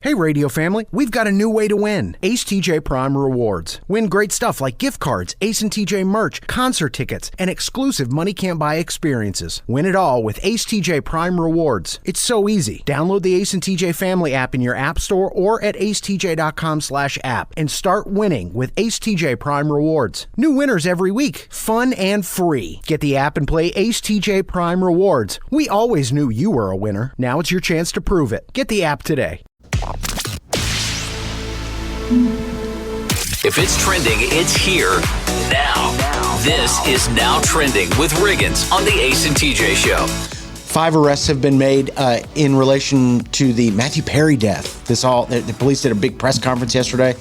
Hey radio family, we've got a new way to win. Ace TJ Prime Rewards. Win great stuff like gift cards, Ace and TJ merch, concert tickets, and exclusive money can't buy experiences. Win it all with Ace TJ Prime Rewards. It's so easy. Download the Ace and TJ family app in your app store or at acetj.com/app and start winning with Ace TJ Prime Rewards. New winners every week. Fun and free. Get the app and play Ace TJ Prime Rewards. We always knew you were a winner. Now it's your chance to prove it. Get the app today. If it's trending, it's here now. This is Now Trending with Riggins on the Ace and TJ Show. 5 arrests have been made in relation to the Matthew Perry death. The police did a big press conference yesterday,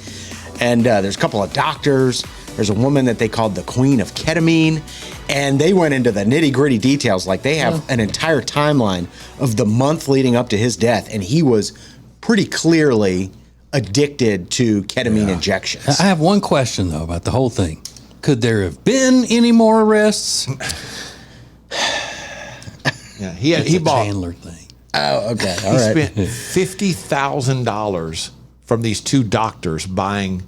and there's a couple of doctors. There's a woman that they called the Queen of Ketamine, and they went into the nitty-gritty details. Like, they have an entire timeline of the month leading up to his death, and he was pretty clearly addicted to ketamine injections. I have one question, though, about the whole thing. Could there have been any more arrests? Yeah, he bought Chandler thing. Oh, okay. All he right. spent $50,000 from these two doctors buying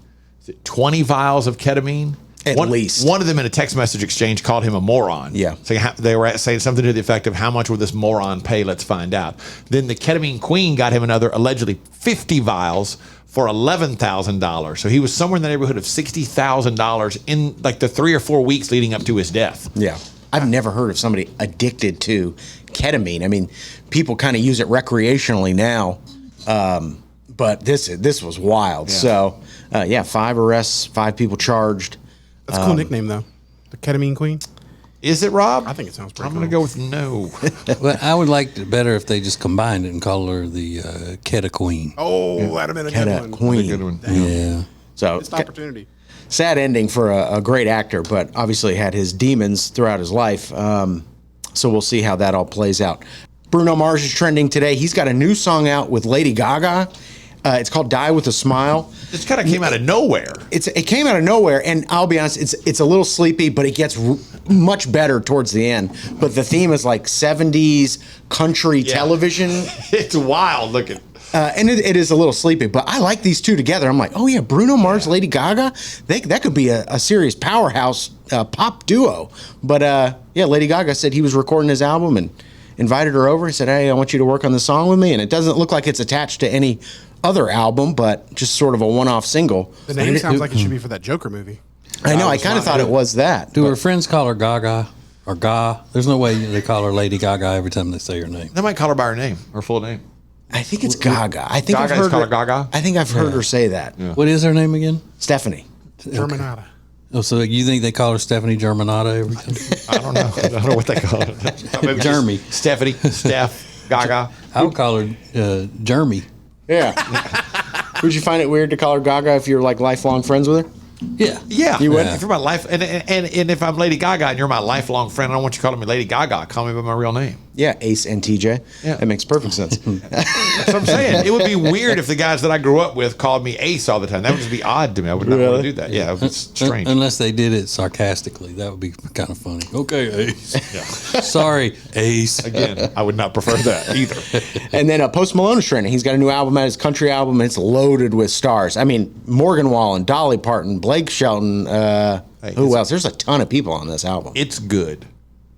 20 vials of ketamine. At least. One of them in a text message exchange called him a moron. Yeah. So they were saying something to the effect of, how much will this moron pay? Let's find out. Then the ketamine queen got him another allegedly 50 vials for $11,000. So he was somewhere in the neighborhood of $60,000 in like the 3 or 4 weeks leading up to his death. Yeah. I've never heard of somebody addicted to ketamine. I mean, people kind of use it recreationally now, but this was wild. Yeah. So, 5 arrests, 5 people charged. That's a cool nickname, though. The Ketamine Queen. Is it, Rob? I think it sounds pretty I'm cool. going to go with no. Well, I would like it better if they just combined it and call her the Keta Queen. Oh, that'd have been a Keta good one. Queen. Good one. Yeah. So It's an opportunity. sad ending for a great actor, but obviously had his demons throughout his life. So we'll see how that all plays out. Bruno Mars is trending today. He's got a new song out with Lady Gaga. It's called Die With a Smile. This kind of came out of nowhere. It came out of nowhere, and I'll be honest, it's a little sleepy, but it gets much better towards the end. But the theme is like 70s country television. It's wild looking. And it is a little sleepy, but I like these two together. I'm like, oh yeah, Bruno Mars, Lady Gaga, that could be a serious powerhouse pop duo. But Lady Gaga said he was recording his album and invited her over and said, hey, I want you to work on the song with me. And it doesn't look like it's attached to any other album, but just sort of a one-off single. The name sounds like it should be for that Joker movie. I know, I kind of thought it was that. Do her friends call her Gaga or Ga? There's no way they call her Lady Gaga every time they say her name. They might call her by her name, her full name. I think it's Gaga. I think Gaga, I've heard call her Gaga? I think I've heard her say that. Yeah. What is her name again? Stephanie. Germanata. Oh, so you think they call her Stephanie Germanata every time? I don't know. I don't know what they call it. Maybe Jeremy. Stephanie, Steph, Gaga. I would call her Jeremy. Yeah. Would you find it weird to call her Gaga if you're like lifelong friends with her? Yeah. Yeah. You would? If you're my life, and if I'm Lady Gaga and you're my lifelong friend, I don't want you calling me Lady Gaga. Call me by my real name. Yeah, Ace and TJ. Yeah. That makes perfect sense. That's what I'm saying. It would be weird if the guys that I grew up with called me Ace all the time. That would just be odd to me. I would not want to do that. Yeah, it's strange. Unless they did it sarcastically. That would be kind of funny. Okay, Ace. Yeah. Sorry, Ace. Again, I would not prefer that either. And then Post Malone is trending. He's got a new album out, his country album, and it's loaded with stars. I mean, Morgan Wallen, Dolly Parton, Blake Shelton, who else? There's a ton of people on this album. It's good.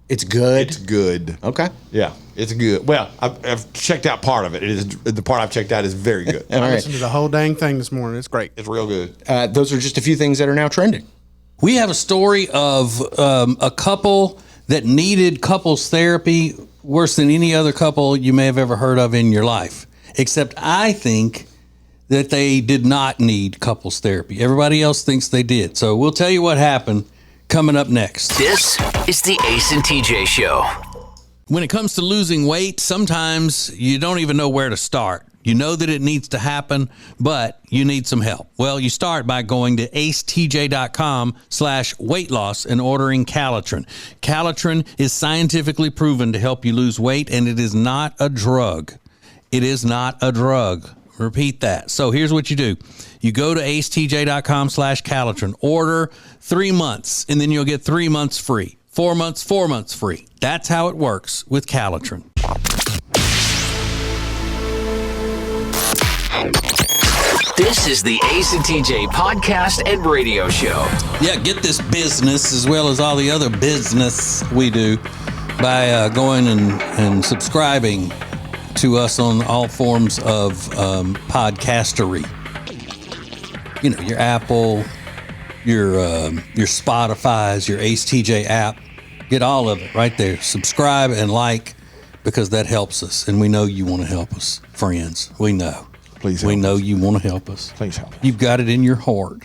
It's good? It's good. Okay. Yeah, it's good. Well, I've checked out part of it. It is the part I've checked out is very good. All I right. listened to the whole dang thing this morning. It's great. It's real good. Those are just a few things that are now trending. We have a story of a couple that needed couples therapy worse than any other couple you may have ever heard of in your life. Except I think that they did not need couples therapy. Everybody else thinks they did. So we'll tell you what happened coming up next. This is the Ace and TJ Show. When it comes to losing weight, sometimes you don't even know where to start. You know that it needs to happen, but you need some help. Well, you start by going to acetj.com/weight loss and ordering Calitrin. Calitrin is scientifically proven to help you lose weight, and it is not a drug. It is not a drug. Repeat that. So here's what you do. You go to acetj.com/Calitrin, order 3 months, and then you'll get 3 months free. 4 months, 4 months free. That's how it works with Calitrin. This is the Ace and TJ podcast and radio show. Yeah, get this business as well as all the other business we do by going and subscribing to us on all forms of podcastery. You know, your Apple, your Spotify's, your Ace TJ app. Get all of it right there. Subscribe and like, because that helps us, and we know you want to help us, friends. We know. Please help we know us. you want to help us. Please help us. You've got it in your heart.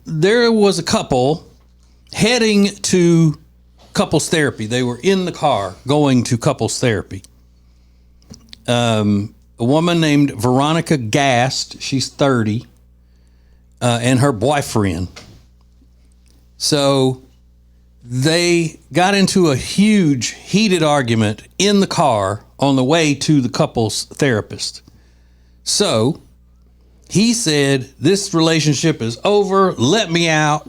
There was a couple heading to couples therapy. They were in the car going to couples therapy. A woman named Veronica Gast, she's 30, and her boyfriend. So they got into a huge, heated argument in the car on the way to the couples therapist. So he said, this relationship is over, let me out,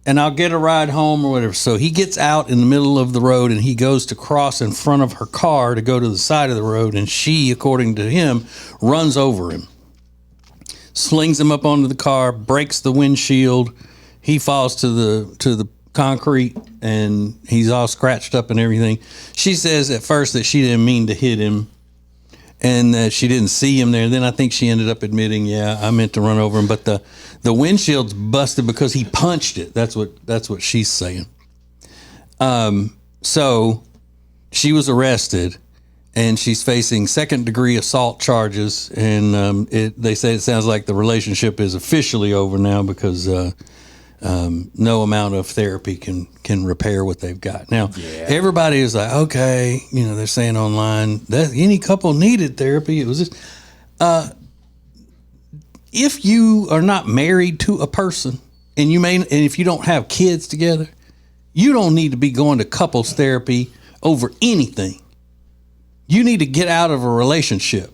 and I'll get a ride home or whatever. So he gets out in the middle of the road and he goes to cross in front of her car to go to the side of the road, and she, according to him, runs over him. Slings him up onto the car, breaks the windshield. He falls to the concrete, and he's all scratched up and everything. She says at first that she didn't mean to hit him and that she didn't see him there. Then I think she ended up admitting, yeah, I meant to run over him, but the windshield's busted because he punched it. That's what she's saying. So she was arrested, and she's facing second-degree assault charges, and they say it sounds like the relationship is officially over now because no amount of therapy can repair what they've got. Now, everybody is like, okay, they're saying online that any couple needed therapy. It was just, if you are not married to a person and if you don't have kids together, you don't need to be going to couples therapy over anything. You need to get out of a relationship.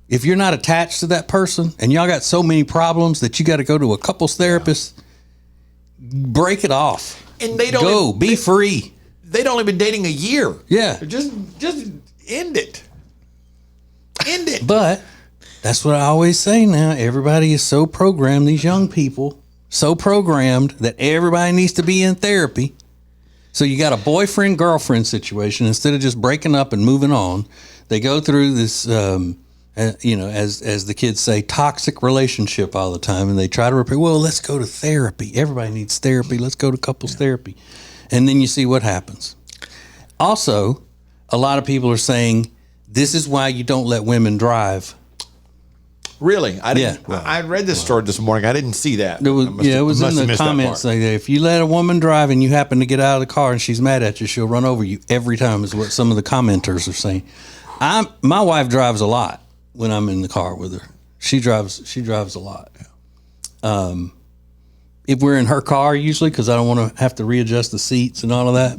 If you're not attached to that person and y'all got so many problems that you got to go to a couples therapist, break it off. And they don't be free. They'd only been dating a year. Yeah. Just end it. End it. But that's what I always say now. Everybody is so programmed, these young people, so programmed that everybody needs to be in therapy. So you got a boyfriend-girlfriend situation. Instead of just breaking up and moving on, they go through this, as the kids say, toxic relationship all the time, and they try to repair. Well, let's go to therapy. Everybody needs therapy. Let's go to couples therapy. And then you see what happens. Also, a lot of people are saying, this is why you don't let women drive. Really? I didn't. Yeah. I read this story this morning. I didn't see that. It was in the comments. Like, if you let a woman drive and you happen to get out of the car and she's mad at you, she'll run over you every time, is what some of the commenters are saying. My wife drives a lot when I'm in the car with her. She drives a lot. If we're in her car, usually, because I don't want to have to readjust the seats and all of that.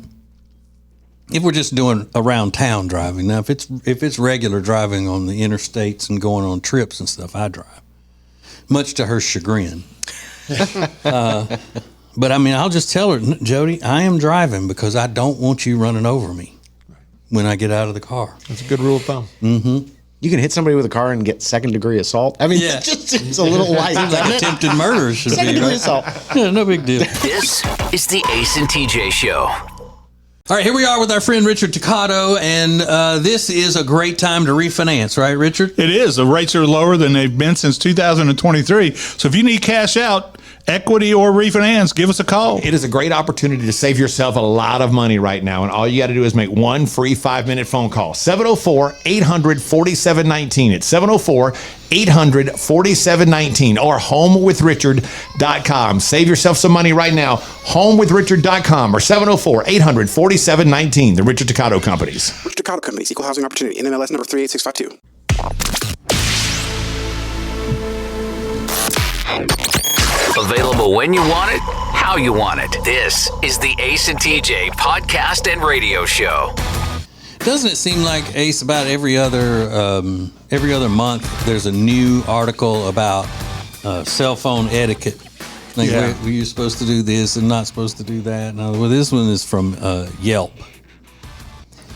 If we're just doing around town driving. Now, if it's regular driving on the interstates and going on trips and stuff, I drive, much to her chagrin. But I mean, I'll just tell her, Jody, I am driving because I don't want you running over me when I get out of the car. That's a good rule of thumb. Mm-hmm. You can hit somebody with a car and get second-degree assault. I mean, Yeah. it just seems a little light. Like attempted murder should be, Second-degree right? assault. Yeah, no big deal. This is the Ace and TJ Show. All right, here we are with our friend Richard Toccato, and this is a great time to refinance, right, Richard? It is. The rates are lower than they've been since 2023. So if you need cash out, equity, or refinance, give us a call. It is a great opportunity to save yourself a lot of money right now. And all you got to do is make one free 5-minute phone call. 704-800-4719. It's 704-800-4719 or homewithrichard.com. Save yourself some money right now. Homewithrichard.com or 704-800-4719. The Richard Toccato Companies. Richard Toccato Companies, Equal Housing Opportunity, NMLS number 38652. Available when you want it, how you want it. This is the Ace and TJ podcast and radio show. Doesn't it seem like, Ace, about every other month there's a new article about cell phone etiquette? Like, Yeah. were you supposed to do this and not supposed to do that? Now, well, this one is from Yelp.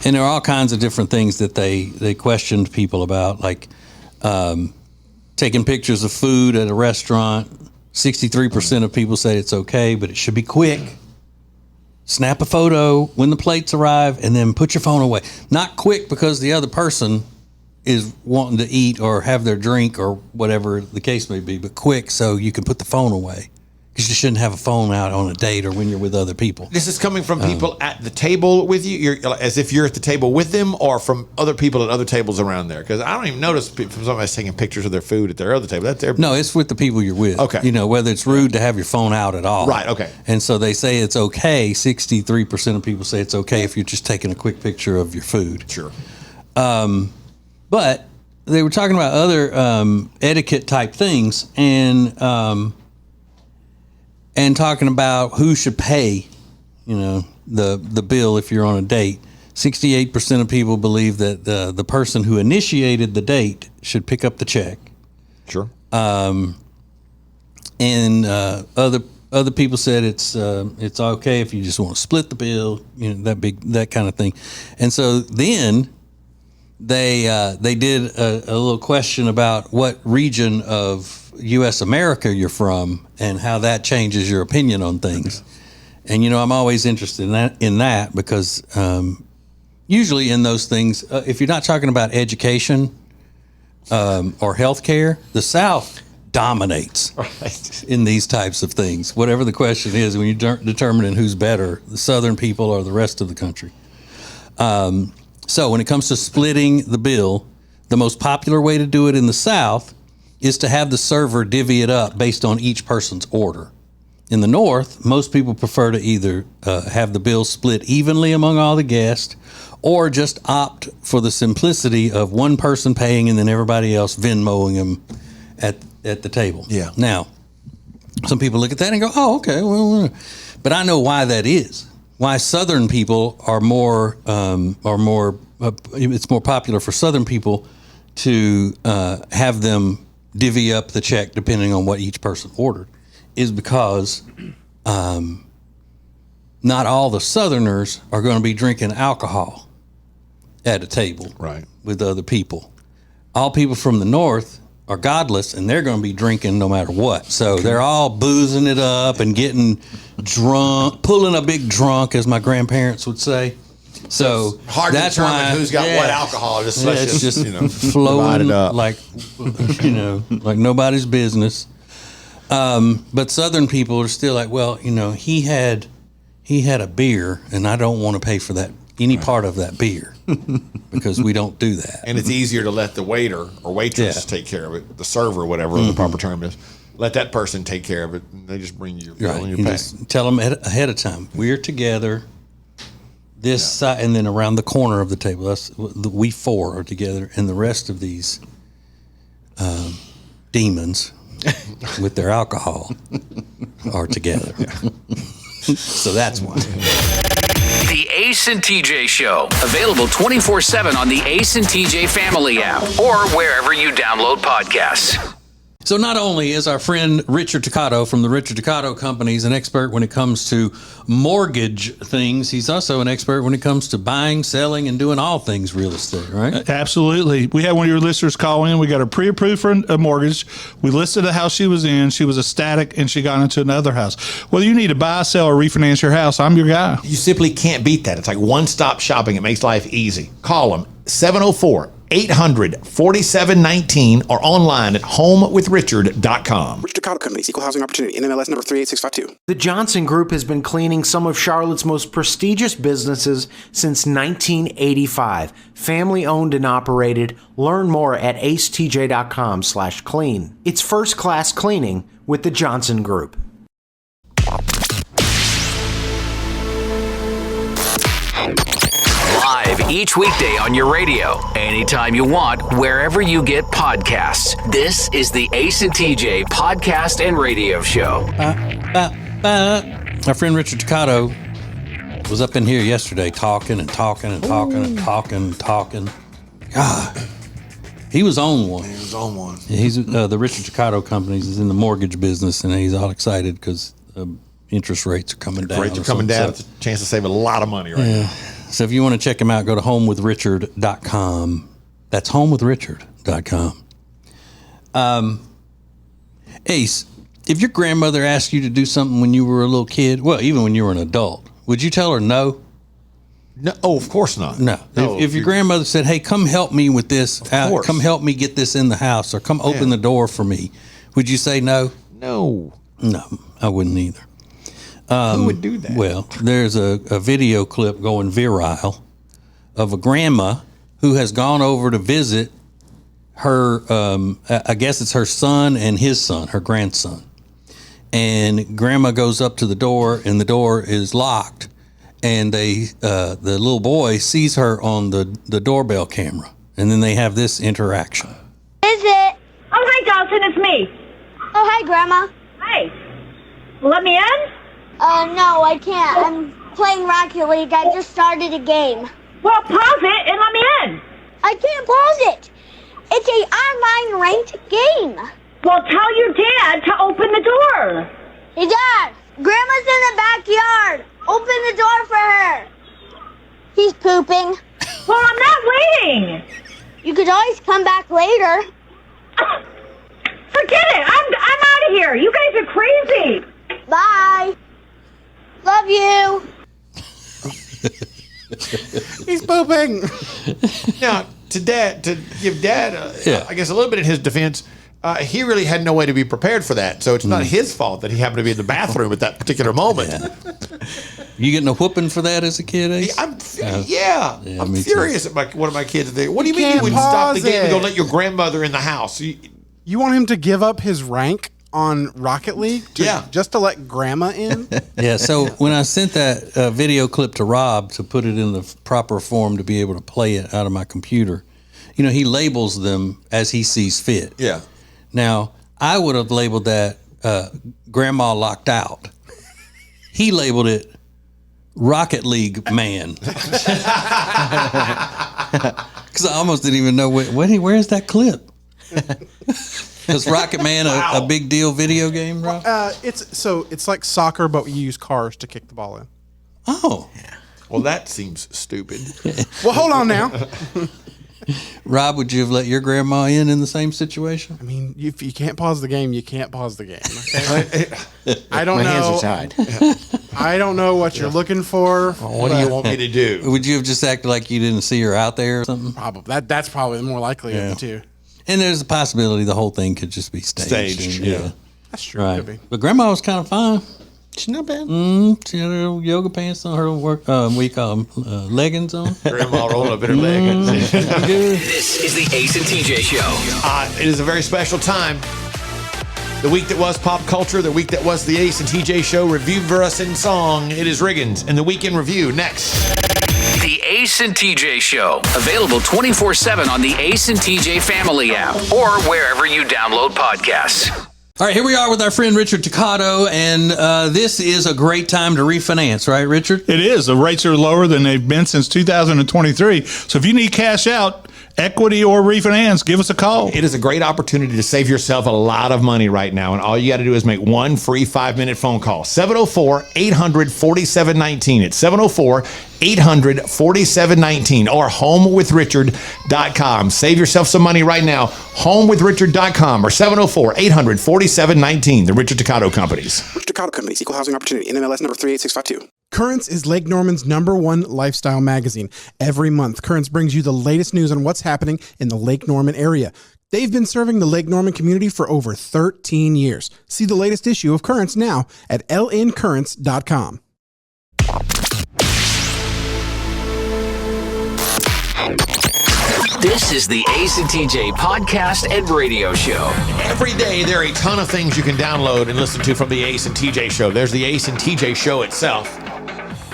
And there are all kinds of different things that they questioned people about, like taking pictures of food at a restaurant. 63% of people say it's okay, but it should be quick. Snap a photo when the plates arrive and then put your phone away. Not quick because the other person is wanting to eat or have their drink or whatever the case may be, but quick so you can put the phone away. Because you shouldn't have a phone out on a date or when you're with other people. This is coming from people at the table with you, as if you're at the table with them, or from other people at other tables around there. Because I don't even notice somebody's taking pictures of their food at their other table. That's their. No, it's with the people you're with. Okay. You know, whether it's rude to have your phone out at all. Right, okay. And so they say it's okay. 63% of people say it's okay if you're just taking a quick picture of your food. Sure. But they were talking about other etiquette type things and talking about who should pay, the bill if you're on a date. 68% of people believe that the person who initiated the date should pick up the check. Sure. And other people said it's okay if you just want to split the bill, that kind of thing. And so then they did a little question about what region of U.S. America you're from and how that changes your opinion on things. And, I'm always interested in that because usually in those things, if you're not talking about education or healthcare, the South dominates in these types of things. Whatever the question is, when you're determining who's better, the Southern people or the rest of the country. So when it comes to splitting the bill, the most popular way to do it in the South is to have the server divvy it up based on each person's order. In the North, most people prefer to either have the bill split evenly among all the guests or just opt for the simplicity of one person paying and then everybody else Venmoing them at the table. Yeah. Now, some people look at that and go, oh, okay, well, but I know why that is. Why Southern people are more, it's more popular for Southern people to have them divvy up the check depending on what each person ordered is because not all the Southerners are going to be drinking alcohol at a table with other people. All people from the North are godless and they're going to be drinking no matter what. So they're all boozing it up and getting drunk, pulling a big drunk, as my grandparents would say. So hard to determine who's got what alcohol. It's just flowing like like nobody's business. But Southern people are still like, well, he had a beer, and I don't want to pay for that any part of that beer because we don't do that. And it's easier to let the waiter or waitress take care of it, the server, whatever the proper term is. Let that person take care of it. And they just bring you your bill and your pay. Just tell them ahead of time. We're together. This side, and then around the corner of the table, we four are together, and the rest of these demons with their alcohol are together. So that's why. The Ace and TJ Show, available 24/7 on the Ace and TJ Family app or wherever you download podcasts. So not only is our friend Richard Toccato from the Richard Toccato Company an expert when it comes to mortgage things, he's also an expert when it comes to buying, selling, and doing all things real estate, right? Absolutely. We had one of your listeners call in. We got her pre-approved for a mortgage. We listed the house she was in. She was ecstatic, and she got into another house. Whether you need to buy, sell, or refinance your house, I'm your guy. You simply can't beat that. It's like one-stop shopping. It makes life easy. Call them, 704-800-4719 or online at homewithrichard.com. Richard Toccato Company, Equal Housing Opportunity, NMLS number 38652. The Johnson Group has been cleaning some of Charlotte's most prestigious businesses since 1985. Family owned and operated. Learn more at acetj.com/clean. It's first class cleaning with the Johnson Group. Live each weekday on your radio, anytime you want, wherever you get podcasts. This is the Ace and TJ Podcast and Radio Show. Our friend Richard Toccato was up in here yesterday talking. God, he was on one. He's the Richard Toccato Company is in the mortgage business, and he's all excited because interest rates are coming down. Rates are coming down. It's a chance to save a lot of money right now. So if you want to check him out, go to homewithrichard.com. That's homewithrichard.com. Ace, if your grandmother asked you to do something when you were a little kid, well, even when you were an adult, would you tell her no? No, of course not. No. If your grandmother said, hey, come help me with this, come help me get this in the house, or come open the door for me, would you say no? No. No, I wouldn't either. Who would do that? Well, there's a video clip going viral of a grandma who has gone over to visit her, I guess it's her son and his son, her grandson. And grandma goes up to the door, and the door is locked. And the little boy sees her on the doorbell camera. And then they have this interaction. Is it? Oh, hi, Dawson. It's me. Oh, hi, Grandma. Hi. Let me in? No, I can't. I'm playing Rocket League. I just started a game. Well, pause it and let me in. I can't pause it. It's an online ranked game. Well, tell your dad to open the door. Hey, Dad. Grandma's in the backyard. Open the door for her. He's pooping. Well, I'm not waiting. You could always come back later. Forget it. I'm out of here. You guys are crazy. Bye. Love you. He's pooping. Now, to give Dad, I guess a little bit in his defense, he really had no way to be prepared for that. So it's not his fault that he happened to be in the bathroom at that particular moment. You getting a whooping for that as a kid, Ace? I'm me furious at one of my kids. What do you mean you wouldn't stop the game and go let your grandmother in the house? You want him to give up his rank on Rocket League just to let Grandma in? Yeah, so when I sent that video clip to Rob to put it in the proper form to be able to play it out of my computer, he labels them as he sees fit. Yeah. Now, I would have labeled that Grandma Locked Out. He labeled it Rocket League Man. Because I almost didn't even know where's that clip? Is Rocket Man a big deal video game, Rob? It's like soccer, but you use cars to kick the ball in. Oh. Well, that seems stupid. Well, hold on now. Rob, would you have let your grandma in the same situation? I mean, if you can't pause the game, you can't pause the game. Okay? I don't know. My hands are tied. I don't know what you're looking for. What do you want me to do? Would you have just acted like you didn't see her out there or something? Probably. That's probably the more likely of the two. And there's a possibility the whole thing could just be staged. Yeah. That's true. Right. Could be. But grandma was kind of fine. She's not bad. She had her yoga pants on, her work, we call them leggings on. Grandma rolled up in her leggings. This is the Ace and TJ Show. It is a very special time. The week that was pop culture, the week that was the Ace and TJ Show, reviewed for us in song. It is Riggins and the Weekend Review next. The Ace and TJ Show. Available 24/7 on the Ace and TJ Family app or wherever you download podcasts. All right, here we are with our friend Richard Toccato, and this is a great time to refinance, right, Richard? It is. The rates are lower than they've been since 2023. So if you need cash out, equity or refinance, give us a call. It is a great opportunity to save yourself a lot of money right now, and all you got to do is make one free 5-minute phone call. 704-800-4719. It's 704-800-4719 or homewithrichard.com. Save yourself some money right now. Homewithrichard.com or 704-800-4719. The Richard Toccato Companies. Richard Toccato Companies, Equal Housing Opportunity, NMLS number 38652. Currents is Lake Norman's #1 lifestyle magazine. Every month, Currents brings you the latest news on what's happening in the Lake Norman area. They've been serving the Lake Norman community for over 13 years. See the latest issue of Currents now at lncurrents.com. This is the Ace and TJ podcast and radio show. Every day, there are a ton of things you can download and listen to from the Ace and TJ Show. There's the Ace and TJ Show itself.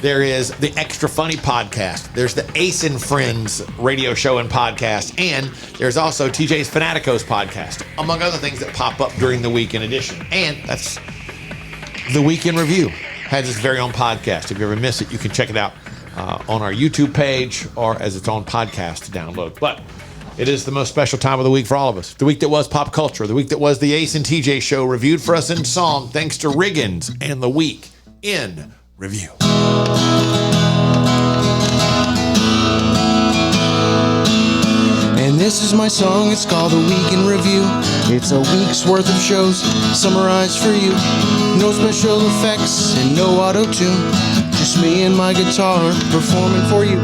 There is the Extra Funny podcast. There's the Ace and Friends radio show and podcast. And there's also TJ's Fanaticos podcast, among other things that pop up during the week in addition. And that's the Weekend Review. Has its very own podcast. If you ever miss it, you can check it out on our YouTube page or as its own podcast to download. But it is the most special time of the week for all of us. The week that was pop culture. The week that was the Ace and TJ Show, reviewed for us in song, thanks to Riggins, and the week in review. this is my song, it's called The Week in Review. It's a week's worth of shows summarized for you. No special effects and no auto-tune. Just me and my guitar performing for you.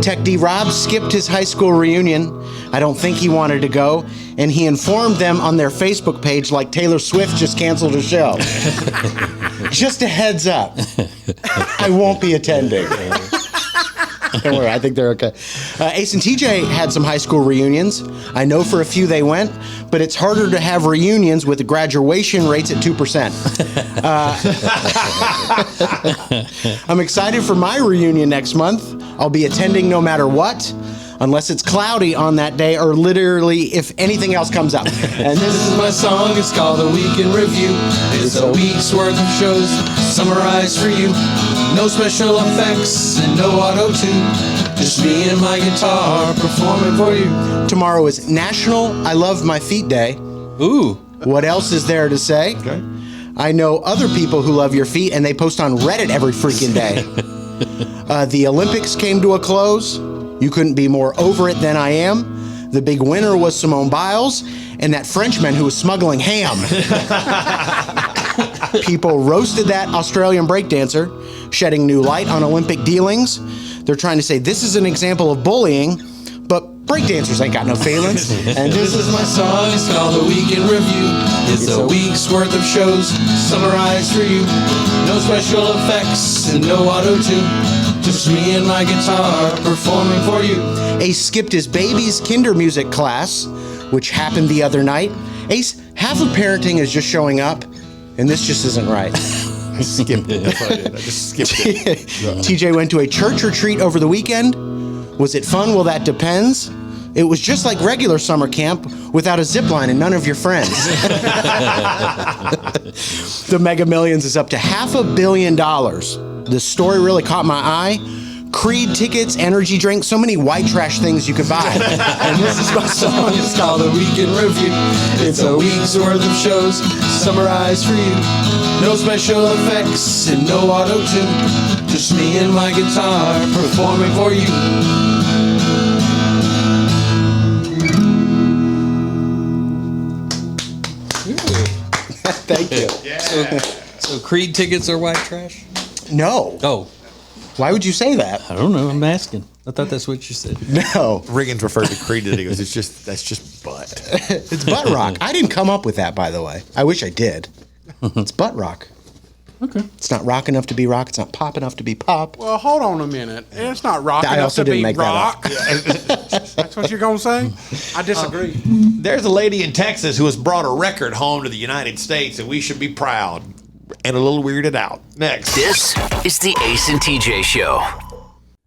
Tech D Rob skipped his high school reunion. I don't think he wanted to go, and he informed them on their Facebook page like Taylor Swift just canceled her show. Just a heads up. I won't be attending. Don't worry, I think they're okay. Ace and TJ had some high school reunions. I know for a few they went, but it's harder to have reunions with the graduation rates at 2%. I'm excited for my reunion next month. I'll be attending no matter what, unless it's cloudy on that day or literally if anything else comes up. And this is my song, it's called The Week in Review. It's a week's worth of shows summarized for you. No special effects and no auto-tune. Just me and my guitar performing for you. Tomorrow is National I Love My Feet Day. Ooh. What else is there to say? Okay. I know other people who love your feet and they post on Reddit every freaking day. The Olympics came to a close. You couldn't be more over it than I am. The big winner was Simone Biles and that Frenchman who was smuggling ham. People roasted that Australian breakdancer, shedding new light on Olympic dealings. They're trying to say this is an example of bullying, but breakdancers ain't got no feelings. And this is my song, it's called The Week in Review. It's a week's worth of shows summarized for you. No special effects and no auto-tune. Just me and my guitar performing for you. Ace skipped his baby's kinder music class, which happened the other night. Ace, half of parenting is just showing up, and this just isn't right. I skipped it. That's what I did. I just skipped it. TJ went to a church retreat over the weekend. Was it fun? Well, that depends. It was just like regular summer camp without a zip line and none of your friends. The Mega Millions is up to $500 million. The story really caught my eye. Creed tickets, energy drinks, so many white trash things you could buy. And this is my song, it's called The Week in Review. It's a week's worth of shows summarized for you. No special effects and no auto-tune. Just me and my guitar performing for you. Thank you. Yeah. So Creed tickets are white trash? No. Oh. Why would you say that? I don't know. I'm asking. I thought that's what you said. No. Riggins referred to Creed today. He goes, that's just butt. It's butt rock. I didn't come up with that, by the way. I wish I did. It's butt rock. Okay. It's not rock enough to be rock. It's not pop enough to be pop. Well, hold on a minute. It's not rock I enough also to didn't be make rock. that up. That's what you're going to say? I disagree. There's a lady in Texas who has brought a record home to the United States, and we should be proud and a little weirded out. Next. This is the Ace and TJ Show.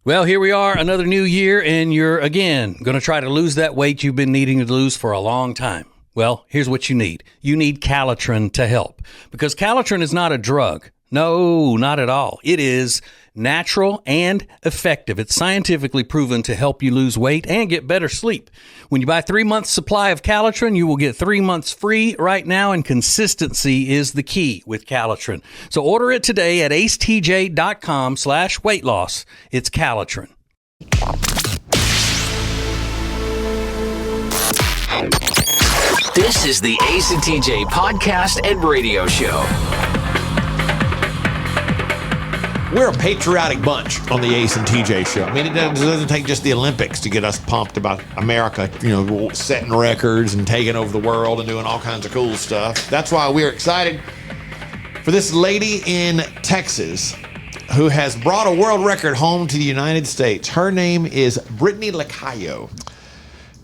Well, here we are, another new year, and you're, again, going to try to lose that weight you've been needing to lose for a long time. Well, here's what you need. You need Calitrin to help, because Calitrin is not a drug. No, not at all. It is natural and effective. It's scientifically proven to help you lose weight and get better sleep. When you buy 3 months supply of Calitrin, you will get 3 months free right now, and consistency is the key with Calitrin. So order it today at acetj.com/weight loss. It's Calitrin. This is the Ace and TJ podcast and radio show. We're a patriotic bunch on the Ace and TJ show. I mean, it doesn't take just the Olympics to get us pumped about America, setting records and taking over the world and doing all kinds of cool stuff. That's why we're excited for this lady in Texas who has brought a world record home to the United States. Her name is Brittany Lacayo.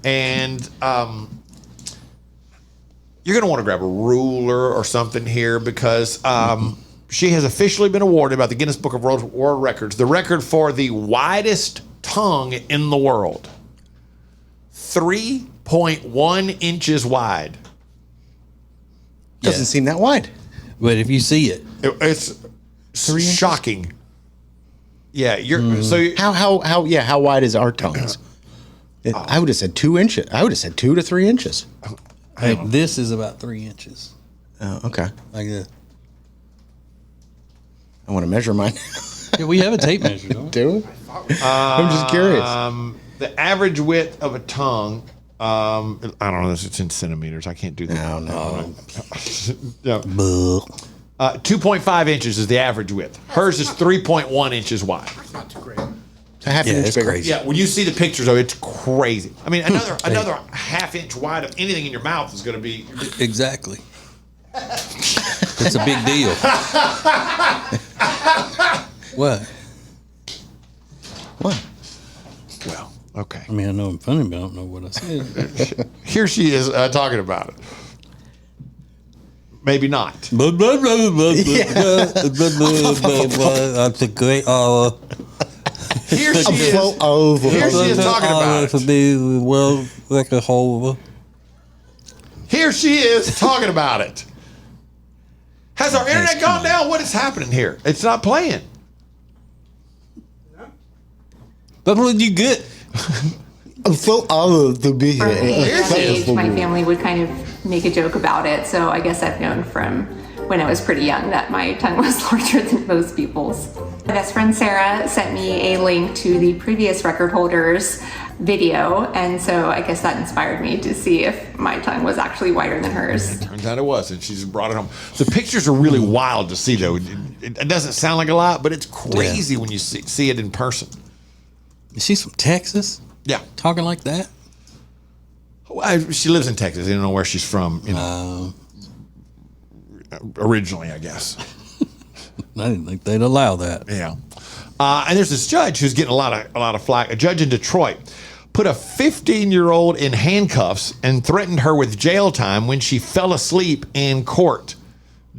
And you're going to want to grab a ruler or something here because she has officially been awarded by the Guinness Book of World Records the record for the widest tongue in the world. 3.1 inches wide. Doesn't seem that wide. But if you see it. It's shocking. Yeah, How wide is our tongues? I would have said 2 inches. I would have said 2 to 3 inches. Hey, this is about 3 inches. Oh, okay. Like that. I want to measure mine. Yeah, we have a tape measure, don't we? Do we? I'm just curious. The average width of a tongue I don't know. It's in centimeters. I can't do that. No. Yeah. 2.5 inches is the average width. Hers is 3.1 inches wide. That's not too great. A half an inch bigger. Crazy. Yeah, when you see the pictures of it, it's crazy. I mean, another half inch wide of anything in your mouth is going to be Exactly. It's a big deal. What? well. Okay. I mean, I know I'm funny, but I don't know what I said. Here she is talking about it. Maybe not. That's a great hour. Here she is. Over. Here she is talking about To it. be the world record holder. Here she is talking about it. Has our internet gone down? What is happening here? It's not playing. But what you get? I'm so honored to be here. Here she is. My family would kind of make a joke about it, so I guess I've known from when I was pretty young that my tongue was larger than most people's. My best friend Sarah sent me a link to the previous record holder's video, and so I guess that inspired me to see if my tongue was actually wider than hers. Turns out it was, and she just brought it home. The pictures are really wild to see, though. It doesn't sound like a lot, but it's crazy when you see it in person. Is she from Texas? Yeah. Talking like that? She lives in Texas. I don't know where she's from, originally, I guess. I didn't think they'd allow that. Yeah. And there's this judge who's getting a lot of flack. A judge in Detroit put a 15-year-old in handcuffs and threatened her with jail time when she fell asleep in court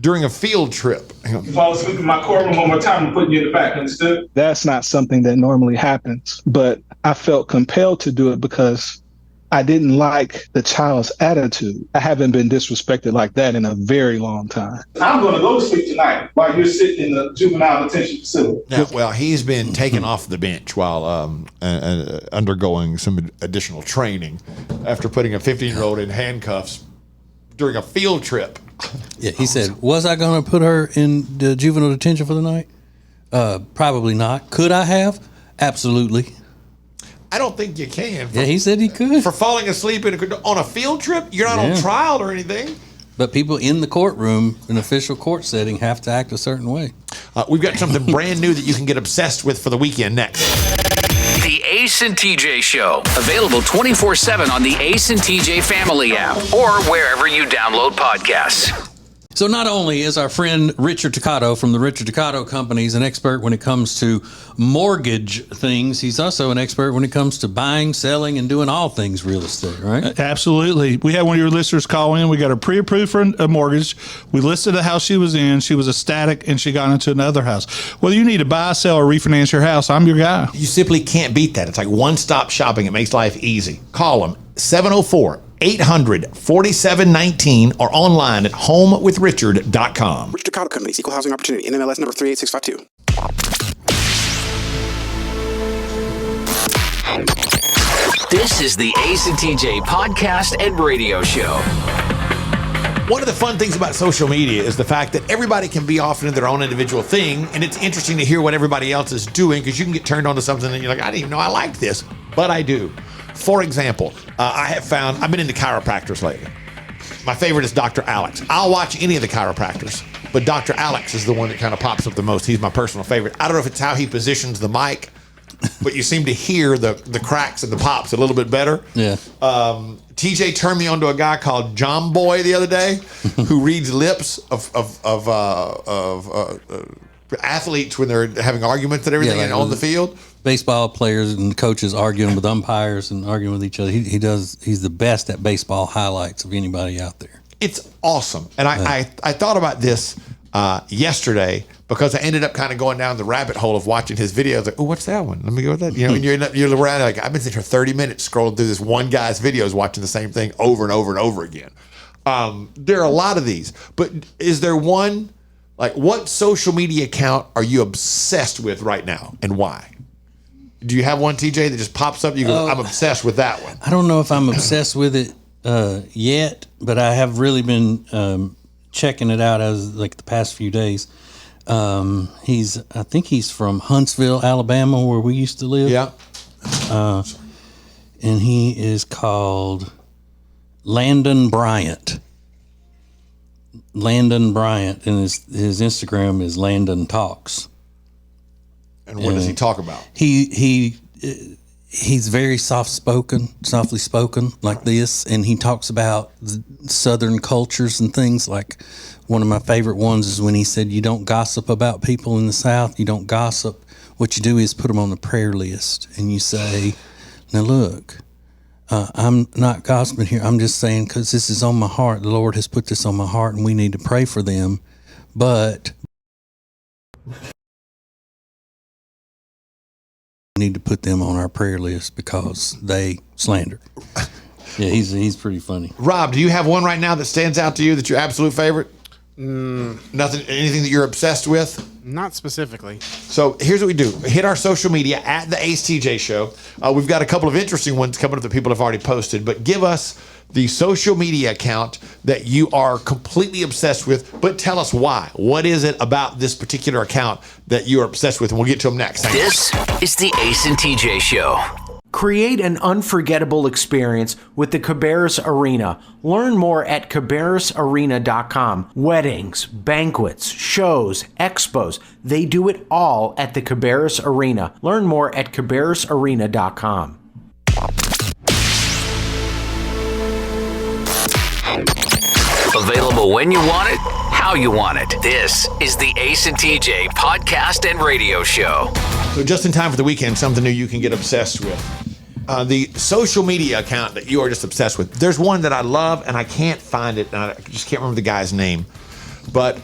during a field trip. You fall asleep in my courtroom one more time, I'm putting you in the back, understood? That's not something that normally happens, but I felt compelled to do it because I didn't like the child's attitude. I haven't been disrespected like that in a very long time. I'm going to go to sleep tonight while you're sitting in the juvenile detention facility. Now, well, he's been taken off the bench while undergoing some additional training after putting a 15-year-old in handcuffs during a field trip. Yeah, he said, was I going to put her in the juvenile detention for the night? Probably not. Could I have? Absolutely. I don't think you can. Yeah, he said he could. For falling asleep on a field trip? You're not on trial or anything. But people in the courtroom, an official court setting, have to act a certain way. We've got something brand new that you can get obsessed with for the weekend next. The Ace and TJ Show. Available 24/7 on the Ace and TJ Family app or wherever you download podcasts. So not only is our friend Richard Toccato from the Richard Toccato Companies an expert when it comes to mortgage things, he's also an expert when it comes to buying, selling, and doing all things real estate, right? Absolutely. We had one of your listeners call in. We got her pre-approved for a mortgage. We listed the house she was in. She was ecstatic, and she got into another house. Whether you need to buy, sell, or refinance your house, I'm your guy. You simply can't beat that. It's like one-stop shopping. It makes life easy. Call them 704-800-4719 or online at homewithrichard.com. Richard Toccato Companies, Equal Housing Opportunity, NMLS number 38652. This is the Ace and TJ podcast and radio show. One of the fun things about social media is the fact that everybody can be off into their own individual thing, and it's interesting to hear what everybody else is doing because you can get turned on to something and you're like, I didn't even know I liked this, but I do. For example, I've been into chiropractors lately. My favorite is Dr. Alex. I'll watch any of the chiropractors, but Dr. Alex is the one that kind of pops up the most. He's my personal favorite. I don't know if it's how he positions the mic, but you seem to hear the cracks and the pops a little bit better. Yeah. TJ turned me on to a guy called John Boy the other day who reads lips of athletes when they're having arguments and everything on the field. Baseball players and coaches arguing with umpires and arguing with each other. He's the best at baseball highlights of anybody out there. It's awesome. And I thought about this yesterday because I ended up kind of going down the rabbit hole of watching his videos. Like, oh, what's that one? Let me go with that. You know, and you're around like, I've been sitting here 30 minutes scrolling through this one guy's videos, watching the same thing over and over and over again. There are a lot of these, but is there one, like, what social media account are you obsessed with right now and why? Do you have one, TJ, that just pops up? You go, I'm obsessed with that one. I don't know if I'm obsessed with it yet, but I have really been checking it out as like the past few days. I think he's from Huntsville, Alabama, where we used to live. Yeah. and he is called Landon Bryant. Landon Bryant, and his Instagram is Landon Talks. And what does he talk about? He's very softly spoken like this, and he talks about Southern cultures and things. Like one of my favorite ones is when he said, "You don't gossip about people in the South. You don't gossip. What you do is put them on the prayer list, and you say, now look." I'm not gossiping here. I'm just saying because this is on my heart. The Lord has put this on my heart, and we need to pray for them. But we need to put them on our prayer list because they slander. Yeah, he's pretty funny. Rob, do you have one right now that stands out to you that's your absolute favorite? Nothing, anything that you're obsessed with? Not specifically. So here's what we do. Hit our social media at the Ace TJ Show. We've got a couple of interesting ones coming up that people have already posted, but give us the social media account that you are completely obsessed with, but tell us why. What is it about this particular account that you are obsessed with? And we'll get to them next. This is the Ace and TJ Show. Create an unforgettable experience with the Cabarrus Arena. Learn more at cabarrusarena.com. Weddings, banquets, shows, expos, they do it all at the Cabarrus Arena. Learn more at cabarrusarena.com. Available when you want it, how you want it. This is the Ace and TJ podcast and radio show. So just in time for the weekend, something new you can get obsessed with. The social media account that you are just obsessed with. There's one that I love, and I can't find it. And I just can't remember the guy's name. But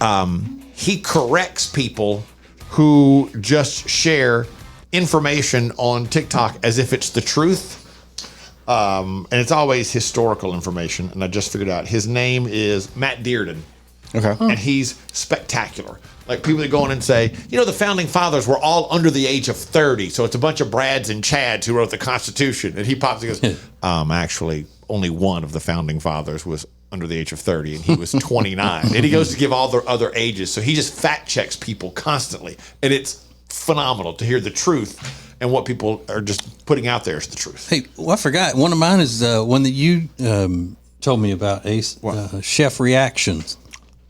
he corrects people who just share information on TikTok as if it's the truth. And it's always historical information. And I just figured out his name is Matt Dearden. Okay. And he's spectacular. Like people that go in and say, you know, the founding fathers were all under the age of 30. So it's a bunch of Brads and Chads who wrote the Constitution. And he pops and goes, actually, only one of the founding fathers was under the age of 30, and he was 29. And he goes to give all their other ages. So he just fact checks people constantly. And it's phenomenal to hear the truth, and what people are just putting out there is the truth. Hey, well, I forgot. One of mine is one that you told me about, Ace, Chef Reactions.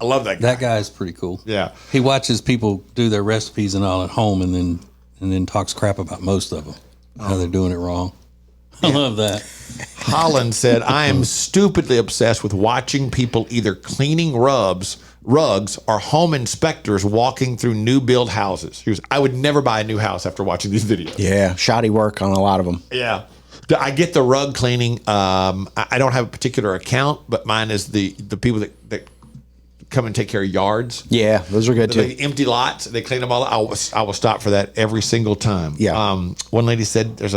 I love that guy. That guy is pretty cool. Yeah. He watches people do their recipes and all at home, and then talks crap about most of them, how they're doing it wrong. I love that. Holland said, I am stupidly obsessed with watching people either cleaning rugs or home inspectors walking through new build houses. He goes, I would never buy a new house after watching these videos. Yeah, shoddy work on a lot of them. Yeah. I get the rug cleaning. I don't have a particular account, but mine is the people that come and take care of yards. Yeah, those are good too. They empty lots. They clean them all up. I will stop for that every single time. Yeah. One lady said there's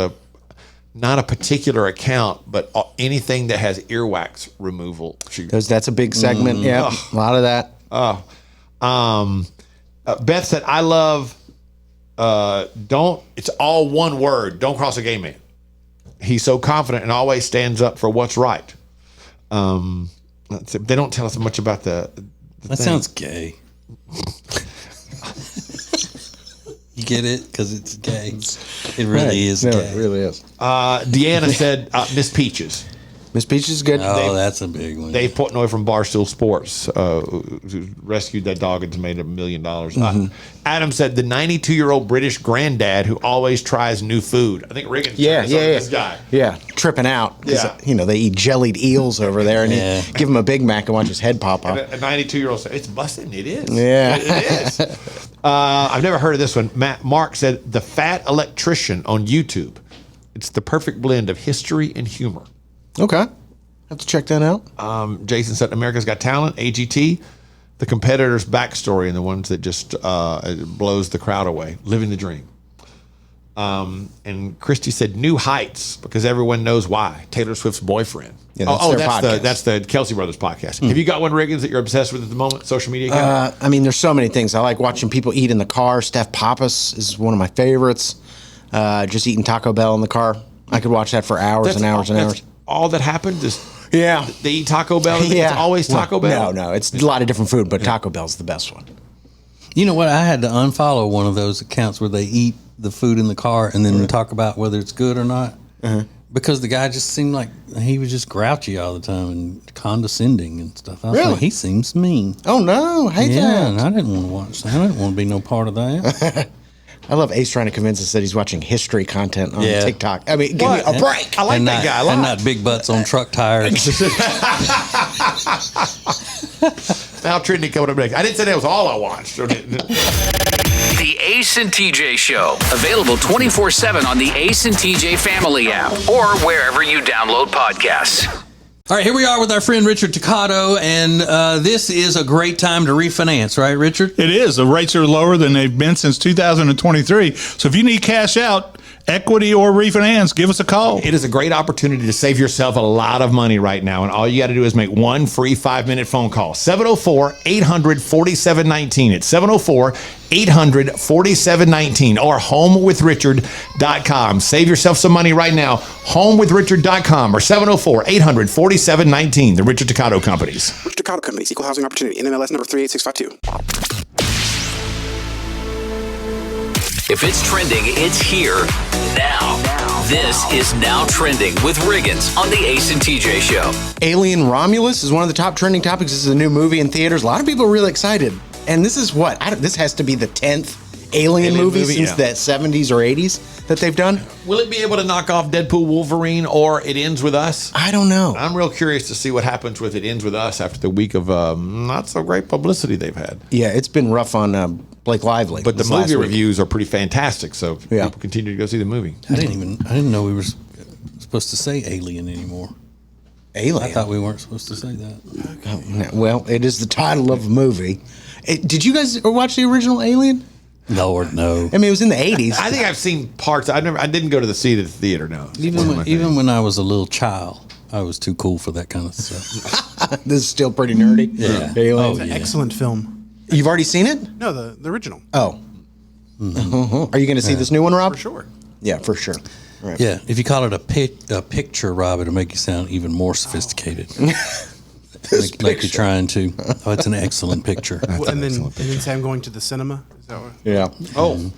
not a particular account, but anything that has earwax removal. That's a big segment. Yeah, a lot of that. Beth said, I love, it's all one word. Don't cross a gay man. He's so confident and always stands up for what's right. They don't tell us much about the that thing. Sounds gay. You get it? Because it's gay. It really is gay. It really is. Deanna said Miss Peaches. Miss Peaches is good. Oh, that's a big one. Dave Portnoy from Barstool Sports who rescued that dog and made $1 million. Adam said the 92-year-old British granddad who always tries new food. I think Reagan this guy. Yeah, tripping out. Yeah. They eat jellied eels over there, and you give him a Big Mac and watch his head pop off. A 92-year-old said, it's busting. It is. Yeah. It is. I've never heard of this one. Mark said the Fat Electrician on YouTube. It's the perfect blend of history and humor. Okay. Have to check that out. Jason said America's Got Talent, AGT, the competitor's backstory, and the ones that just blows the crowd away. Living the dream. And Christy said New Heights, because everyone knows why. Taylor Swift's boyfriend. Yeah, that's the Kelsey Brothers podcast. Have you got one, Riggins, that you're obsessed with at the moment? Social media account? There's so many things. I like watching people eat in the car. Steph Pappas is one of my favorites. Just eating Taco Bell in the car. I could watch that for hours and hours and hours. All that happened is they eat Taco Bell. It's always Taco Bell. No, it's a lot of different food, but Taco Bell's the best one. You know what? I had to unfollow one of those accounts where they eat the food in the car and then talk about whether it's good or not, Because the guy just seemed like he was just grouchy all the time and condescending and stuff. I was Really? like, he seems mean. Oh, no. I hate Yeah, that. and I didn't want to watch that. I didn't want to be no part of that. I love Ace trying to convince us that he's watching history content on Yeah. TikTok. I mean, give me a break. I like and that not, guy a lot. And not big butts on truck tires. Now Trinity coming up next. I didn't say that was all I watched. The Ace and TJ Show. Available 24/7 on the Ace and TJ Family app or wherever you download podcasts. All right, here we are with our friend Richard Toccato, and this is a great time to refinance, right, Richard? It is. The rates are lower than they've been since 2023. So if you need cash out, equity or refinance, give us a call. It is a great opportunity to save yourself a lot of money right now. And all you got to do is make one free 5-minute phone call. 704-800-4719. It's 704-800-4719 or homewithrichard.com. Save yourself some money right now. Homewithrichard.com or 704-800-4719. The Richard Toccato Companies. Richard Toccato Companies, Equal Housing Opportunity, NMLS number 38652. If it's trending, it's here now. This is Now Trending with Riggins on the Ace and TJ Show. Alien Romulus is one of the top trending topics. This is a new movie in theaters. A lot of people are really excited. And this is what? This has to be the 10th Alien movie since the 70s or 80s that they've done. Will it be able to knock off Deadpool, Wolverine, or It Ends With Us? I don't know. I'm real curious to see what happens with It Ends With Us after the week of not so great publicity they've had. Yeah, it's been rough on Blake Lively. But the movie reviews are pretty fantastic, so people continue to go see the movie. I didn't know we were supposed to say alien anymore. Alien? I thought we weren't supposed to say that. Well, it is the title of a movie. Did you guys watch the original Alien? Lord, no. I mean, it was in the 80s. I think I've seen parts. I didn't go to the theater, no. Even when I was a little child, I was too cool for that kind of stuff. This is still pretty nerdy. Yeah. Alien. It's an excellent film. You've already seen it? No, the original. Oh. Are you going to see this new one, Rob? For sure. Yeah, for sure. Right. Yeah, if you call it a picture, Rob, it'll make you sound even more sophisticated. like you're trying to. Oh, it's an excellent picture. And then say I'm going to the cinema. Is that what? Yeah. Oh,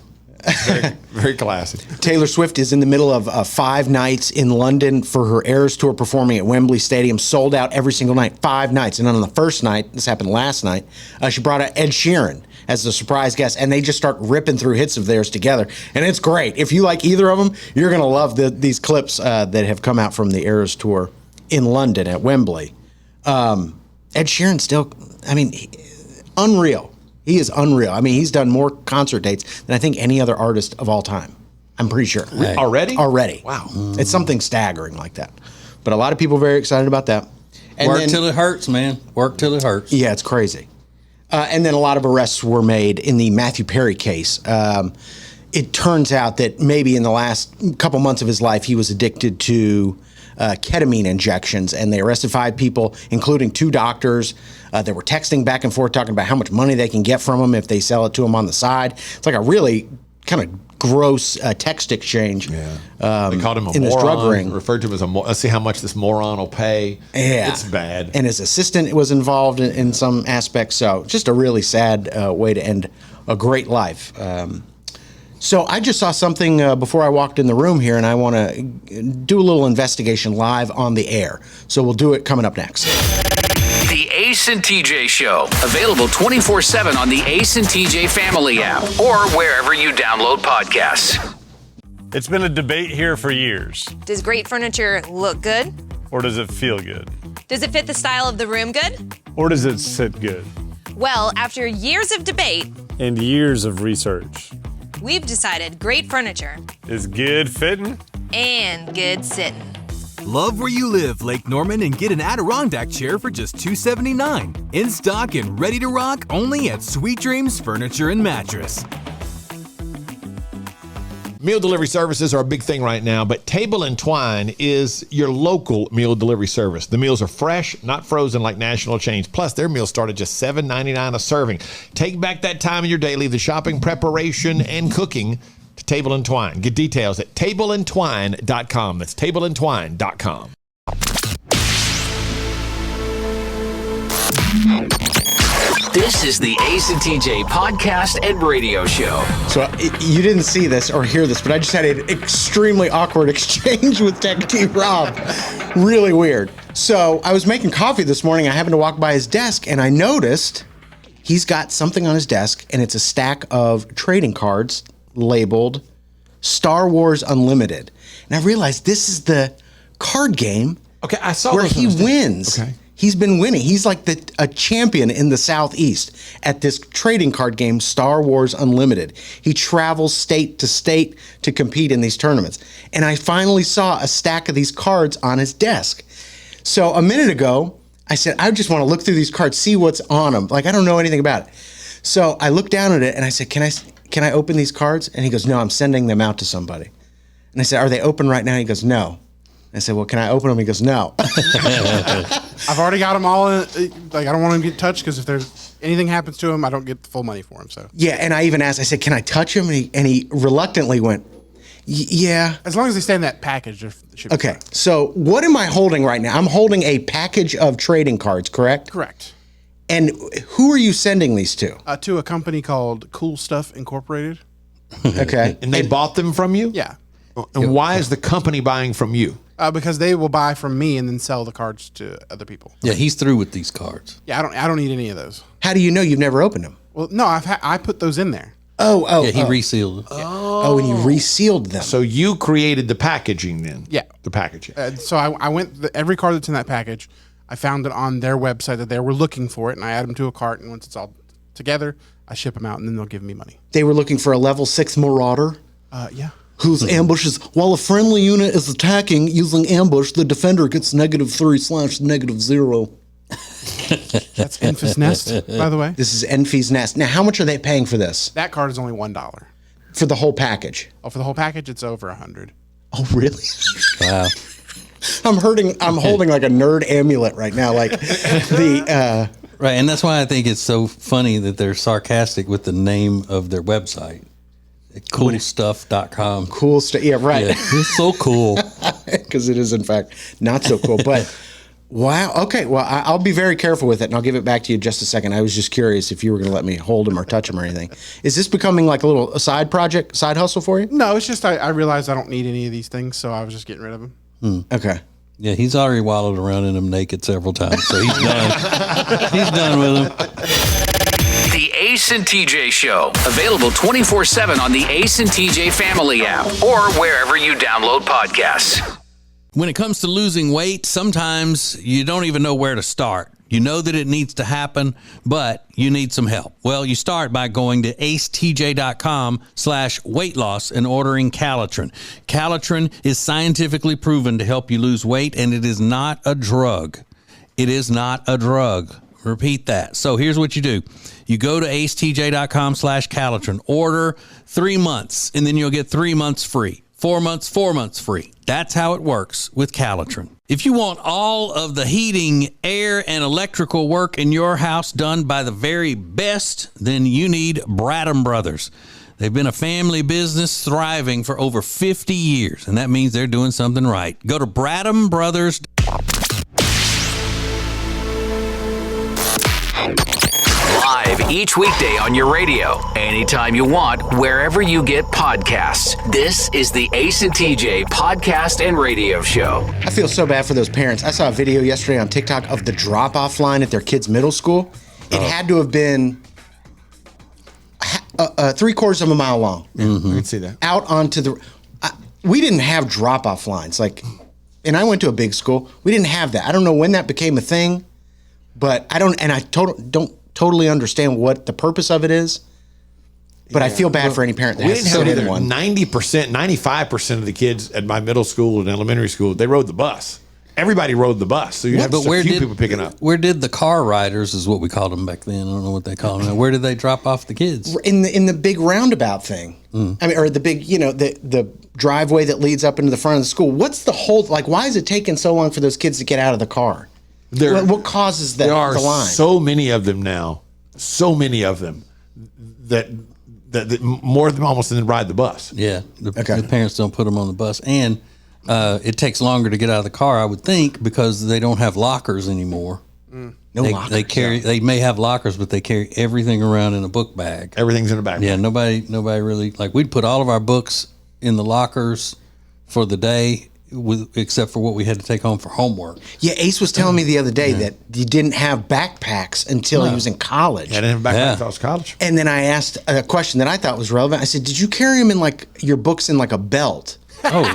very, very classic. Taylor Swift is in the middle of 5 nights in London for her Eras Tour, performing at Wembley Stadium, sold out every single night, 5 nights. And then on the first night, this happened last night, she brought out Ed Sheeran as the surprise guest, and they just start ripping through hits of theirs together. And it's great. If you like either of them, you're going to love these clips that have come out from the Eras Tour in London at Wembley. Ed Sheeran still, unreal. He is unreal. I mean, he's done more concert dates than I think any other artist of all time. I'm pretty sure. Hey. Already? Wow. It's something staggering like that. But a lot of people are very excited about that. And Work till it hurts, man. Work till it hurts. Yeah, it's crazy. And then a lot of arrests were made in the Matthew Perry case. It turns out that maybe in the last couple months of his life, he was addicted to ketamine injections, and they arrested 5 people, including 2 doctors. They were texting back and forth, talking about how much money they can get from him if they sell it to him on the side. It's like a really kind of gross text exchange. Yeah. They called him a in moron. This drug ring. Referred to him as let's see how much this moron will pay. Yeah. It's bad. And his assistant was involved in some aspects. So just a really sad way to end a great life. So I just saw something before I walked in the room here, and I want to do a little investigation live on the air. So we'll do it coming up next. The Ace and TJ Show. Available 24/7 on the Ace and TJ Family app or wherever you download podcasts. It's been a debate here for years. Does great furniture look good? Or does it feel good? Does it fit the style of the room good? Or does it sit good? Well, after years of debate And years of research. We've decided great furniture is good fitting and good sitting. Love where you live, Lake Norman, and get an Adirondack chair for just $279. In stock and ready to rock only at Sweet Dreams Furniture and Mattress. Meal delivery services are a big thing right now, but Table and Twine is your local meal delivery service. The meals are fresh, not frozen like national chains. Plus, their meals start at just $7.99 a serving. Take back that time in your day, leave the shopping, preparation, and cooking to Table and Twine. Get details at tableandtwine.com. That's tableandtwine.com. This is the Ace and TJ podcast and radio show. So you didn't see this or hear this, but I just had an extremely awkward exchange with Tech T Rob. Really weird. So I was making coffee this morning. I happened to walk by his desk and I noticed he's got something on his desk and it's a stack of trading cards labeled Star Wars Unlimited. And I realized this is the card game I saw where those he on the wins. stand. Okay. He's been winning. He's like a champion in the Southeast at this trading card game, Star Wars Unlimited. He travels state to state to compete in these tournaments. And I finally saw a stack of these cards on his desk. So a minute ago, I said, I just want to look through these cards, see what's on them. Like, I don't know anything about it. So I looked down at it and I said, can I open these cards? And he goes, no, I'm sending them out to somebody. And I said, are they open right now? He goes, no. I said, well, can I open them? He goes, no. I've already got them all in, like, I don't want them to get touched because if there's anything happens to him, I don't get the full money for him. So yeah, and I even asked, I said, can I touch him? And he reluctantly went, yeah. As long as they stay in that package, it should be Okay, fine. so what am I holding right now? I'm holding a package of trading cards, correct? Correct. And who are you sending these to? To a company called Cool Stuff Incorporated. Okay. And they bought them from you? Yeah. And why is the company buying from you? Because they will buy from me and then sell the cards to other people. Yeah, he's through with these cards. Yeah, I don't need any of those. How do you know you've never opened them? Well, no, I put those in there. Oh, Yeah, he resealed them. Oh, and you resealed them. So you created the packaging then? Yeah. The packaging. So I went every card that's in that package. I found it on their website that they were looking for it, and I add them to a cart. And once it's all together, I ship them out, and then they'll give me money. They were looking for a level 6 Marauder. Yeah. Whose ambushes, while a friendly unit is attacking using ambush, the defender gets -3/-0. That's Enfys Nest, by the way. This is Enfys Nest. Now, how much are they paying for this? That card is only $1. For the whole package? Oh, for the whole package, it's over $100. Oh, really? Wow. I'm holding like a nerd amulet right now. Like the Right, and that's why I think it's so funny that they're sarcastic with the name of their website. Coolstuff.com. Cool stuff. Yeah, right. Yeah, it's so cool. Because it is, in fact, not so cool. But wow. Okay. Well, I'll be very careful with it, and I'll give it back to you in just a second. I was just curious if you were going to let me hold them or touch them or anything. Is this becoming like a little side project, side hustle for you? No, it's just I realized I don't need any of these things, so I was just getting rid of them. Okay. Yeah, he's already wallowed around in them naked several times, so he's done. He's done with them. The Ace and TJ Show. Available 24/7 on the Ace and TJ Family app or wherever you download podcasts. When it comes to losing weight, sometimes you don't even know where to start. You know that it needs to happen, but you need some help. Well, you start by going to acetj.com/weight loss and ordering Calitrin. Calitrin is scientifically proven to help you lose weight, and it is not a drug. It is not a drug. Repeat that. So here's what you do. You go to acetj.com/Calitrin, order 3 months, and then you'll get 3 months free. 4 months, 4 months free. That's how it works with Calitrin. If you want all of the heating, air, and electrical work in your house done by the very best, then you need Bradham Brothers. They've been a family business thriving for over 50 years, and that means they're doing something right. Go to Bradham Brothers. Live each weekday on your radio, anytime you want, wherever you get podcasts. This is the Ace and TJ podcast and radio show. I feel so bad for those parents. I saw a video yesterday on TikTok of the drop-off line at their kids' middle school. It had to have been 3/4 of a mile long. Mm-hmm. I can see that. Out onto the... we didn't have drop-off lines. And I went to a big school. We didn't have that. I don't know when that became a thing, but I don't totally understand what the purpose of it is. But I feel bad for any parent that we has to didn't sit have in one. 90%, 95% of the kids at my middle school and elementary school, they rode the bus. Everybody rode the bus, so you have just a few people picking up. Where did the car riders, is what we called them back then. I don't know what they call them now. Where did they drop off the kids? In the big roundabout thing. I mean, or the big, the driveway that leads up into the front of the school. What's the whole, why is it taking so long for those kids to get out of the car? What causes that? There are the line? so many of them now. So many of them that more of them almost than ride the bus. Yeah, the parents don't put them on the bus, and it takes longer to get out of the car, I would think, because they don't have lockers anymore. No lockers. They carry. They may have lockers, but they carry everything around in a book bag. Everything's in a backpack. Yeah, nobody really like. We'd put all of our books in the lockers for the day, except for what we had to take home for homework. Yeah, Ace was telling me the other day that he didn't have backpacks until he was in college. I didn't have backpacks until I was in college. And then I asked a question that I thought was relevant. I said, "Did you carry them in like your books in like a belt?" Oh,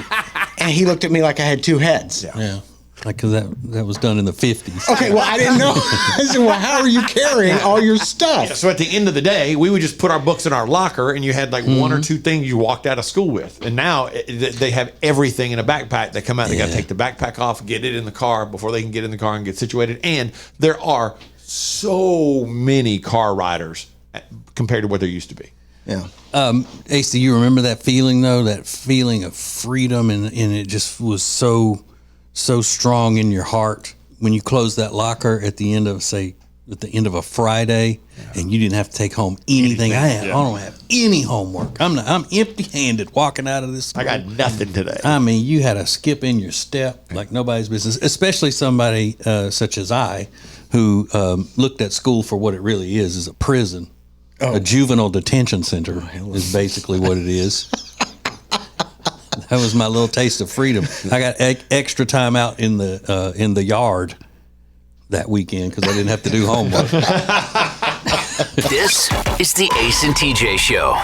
and he looked at me like I had two heads. Yeah. Because that was done in the 50s. Okay, well, I didn't know. I said, well, how are you carrying all your stuff? Yeah, so at the end of the day, we would just put our books in our locker, and you had like one or two things you walked out of school with. And now they have everything in a backpack. They come out, they got to take the backpack off, get it in the car before they can get in the car and get situated. And there are so many car riders compared to what there used to be. Yeah. Ace, do you remember that feeling, though? That feeling of freedom, and it just was so strong in your heart when you closed that locker at the end of a Friday, and you didn't have to take home anything. I don't have any homework. I'm empty-handed walking out of this. I got nothing today. I mean, you had a skip in your step like nobody's business, especially somebody such as I, who looked at school for what it really is a prison. A juvenile detention center is basically what it is. That was my little taste of freedom. I got extra time out in the yard that weekend because I didn't have to do homework. This is the Ace and TJ Show.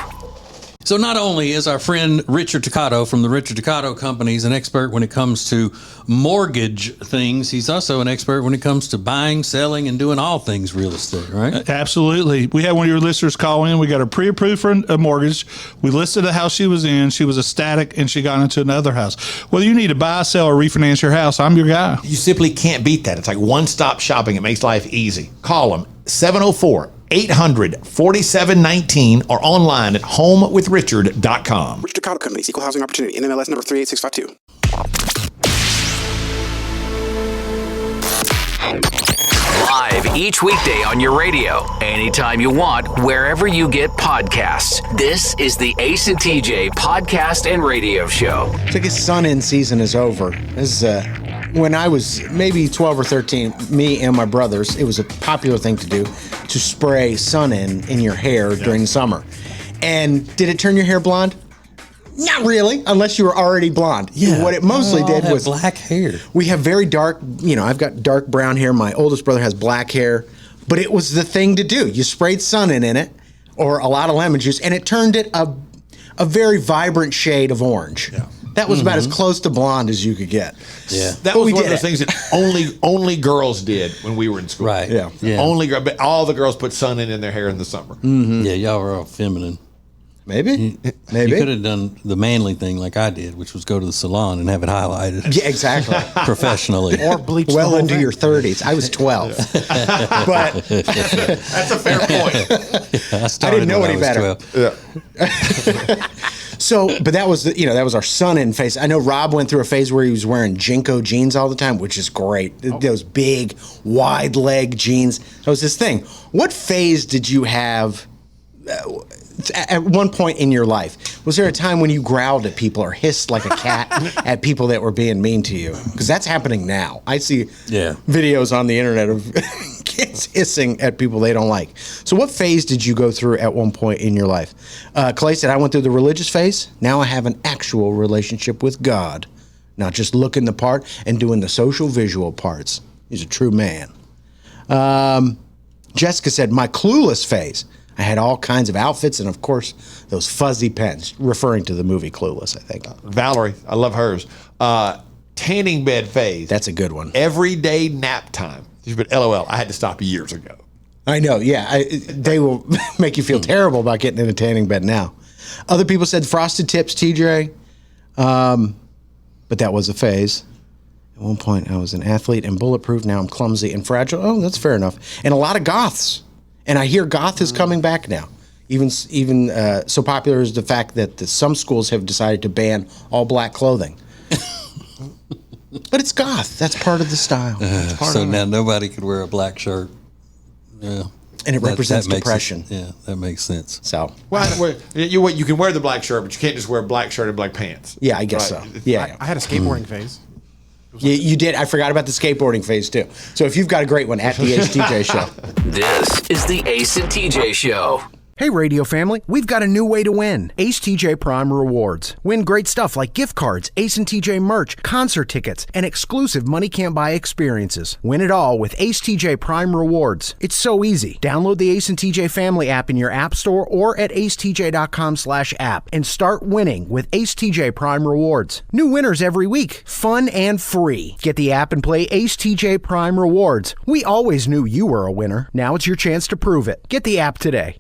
So not only is our friend Richard Toccato from the Richard Toccato Company an expert when it comes to mortgage things, he's also an expert when it comes to buying, selling, and doing all things real estate, right? Absolutely. We had one of your listeners call in. We got her pre-approved for a mortgage. We listed the house she was in. She was ecstatic, and she got into another house. Whether you need to buy, sell, or refinance your house, I'm your guy. You simply can't beat that. It's like one-stop shopping. It makes life easy. Call them 704-800-4719 or online at homewithrichard.com. Richard Toccato Company, Equal Housing Opportunity, NMLS number 38652. Live each weekday on your radio, anytime you want, wherever you get podcasts. This is the Ace and TJ podcast and radio show. So I guess sun-in season is over. This is when I was maybe 12 or 13, me and my brothers, it was a popular thing to do to spray sun-in your hair during the summer. And did it turn your hair blonde? Not really, unless you were already blonde. Yeah. What it mostly did was black hair. We have very dark, I've got dark brown hair. My oldest brother has black hair. But it was the thing to do. You sprayed sun-in it, or a lot of lemon juice, and it turned it a very vibrant shade of orange. Yeah. That was about as close to blonde as you could get. Yeah, that was one of those things that only girls did when we were in school. Right. Yeah. But all the girls put sun in their hair in the summer. Mm-hmm. Yeah, y'all were all feminine. Maybe. You could have done the manly thing like I did, which was go to the salon and have it highlighted. Yeah, exactly. Professionally. Or bleach well into your 30s. I was 12. But that's a fair point. I didn't know any better. Yeah. So, but that was that was our sun-in phase. I know Rob went through a phase where he was wearing Jinko jeans all the time, which is great. Those big, wide leg jeans. That was his thing. What phase did you have at one point in your life? Was there a time when you growled at people or hissed like a cat at people that were being mean to you? Because that's happening now. I see videos on the internet of kids hissing at people they don't like. So what phase did you go through at one point in your life? Clay said, I went through the religious phase. Now I have an actual relationship with God, not just looking the part and doing the social visual parts. He's a true man. Jessica said, my clueless phase. I had all kinds of outfits and, of course, those fuzzy pens, referring to the movie Clueless, I think. Valerie, I love hers. Tanning bed phase. That's a good one. Everyday nap time. But LOL, I had to stop years ago. I know, yeah. They will make you feel terrible about getting in a tanning bed now. Other people said frosted tips, TJ. But that was a phase. At one point, I was an athlete and bulletproof. Now I'm clumsy and fragile. Oh, that's fair enough. And a lot of goths. And I hear goth is coming back now. Even so popular is the fact that some schools have decided to ban all black clothing. But it's goth. That's part of the style. So now nobody could wear a black shirt. Yeah. And it represents depression. That makes sense. So, well, you can wear the black shirt, but you can't just wear a black shirt and black pants. Yeah, I guess so. Yeah. I had a skateboarding phase. You did. I forgot about the skateboarding phase too. So if you've got a great one, at the Ace TJ Show. This is the Ace and TJ Show. Hey, radio family, we've got a new way to win. Ace TJ Prime Rewards. Win great stuff like gift cards, Ace and TJ merch, concert tickets, and exclusive money can't buy experiences. Win it all with Ace TJ Prime Rewards. It's so easy. Download the Ace and TJ Family app in your app store or at acetj.com/app and start winning with Ace TJ Prime Rewards. New winners every week. Fun and free. Get the app and play Ace TJ Prime Rewards. We always knew you were a winner. Now it's your chance to prove it. Get the app today.